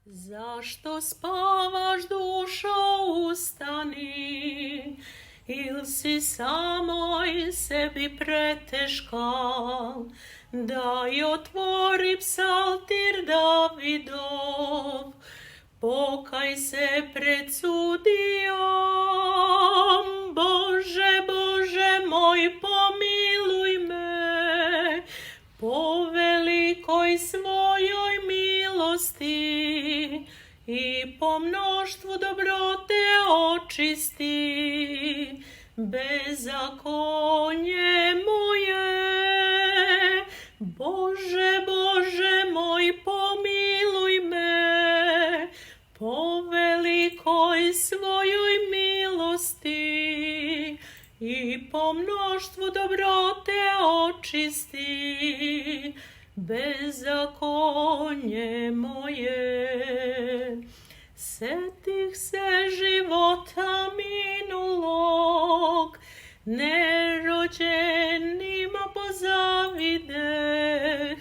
Zašto spavaš, dušo, ustani, il si samoj sebi preteška? Daj otvori psaltir Davidov, pokaj se pred sudijom. Bože, Bože moj, pomiluj me, po velikoj svojoj milosti i po mnoštvu dobrote očisti bezakonje moje. Bože, Bože moj, pomiluj me, po velikoj svojoj milosti i po mnoštvu dobrote očisti bezakonje moje. Setih se života minulog, nerođenima pozavideh.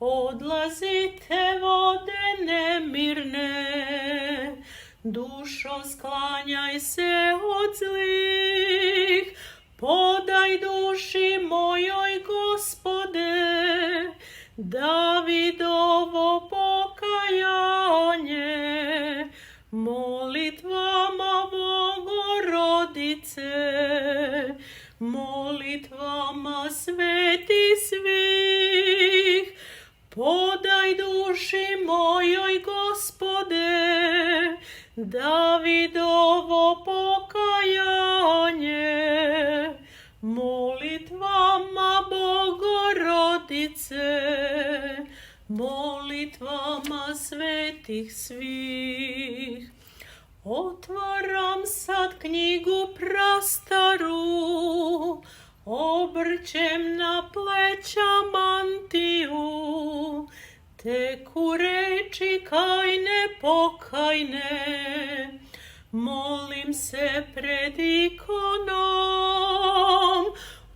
Odlazite vode nemirne, dušo sklanjaj se od zlih. Podaj duši mojoj, Gospode, Davidovo pokajanje. Molitvama Bogorodice, molitvama sveti svih, podaj duši mojoj, Gospode, Davidovo pokajanje. Molitvama Bogorodice, molitvama svetih svih. Otvaram sad knjigu prastaru, obrćem na pleća mantiju, teku reči kajne pokajne, molim se pred ikonom,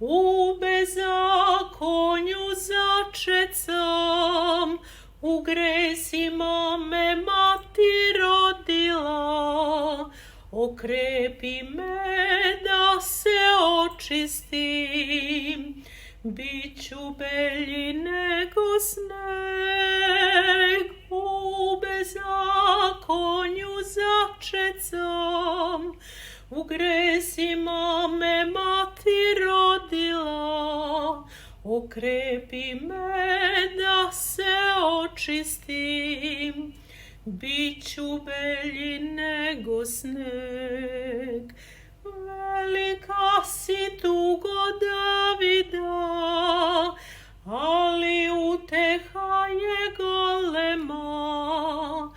u bezakonju začecam, u gresima me mati rodila. Okrepi me da se očistim, biću belji nego sneg. U bezakonju začecam, u gresima me mati rodila. Okrepi me da se očistim, biću belji nego sneg. Velika si tugo Davida, ali uteha je golema.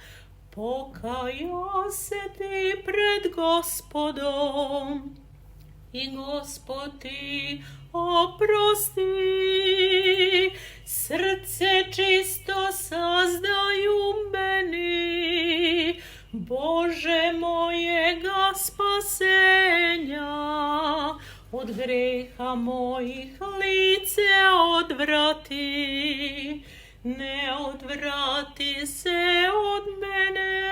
Pokajao se ti pred Gospodom i Gospod ti oprosti. Srce čisto sazdaju meni, Bože mojega spasenja. Od greha mojih lice odvrati, ne odvrati se od mene.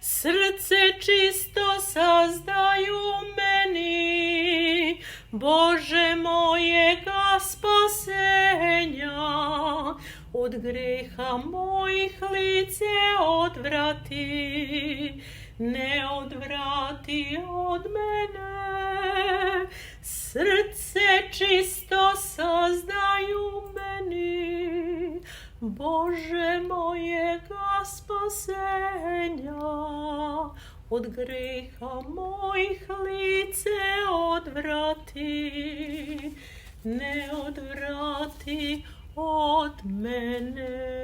Srce čisto sazdaju meni, Bože mojega spasenja. Od greha mojih lice odvrati, ne odvrati od mene. Srce čisto sazdaju meni, Bože mojega spasenja. Od greha mojih lice odvrati, ne odvrati od mene.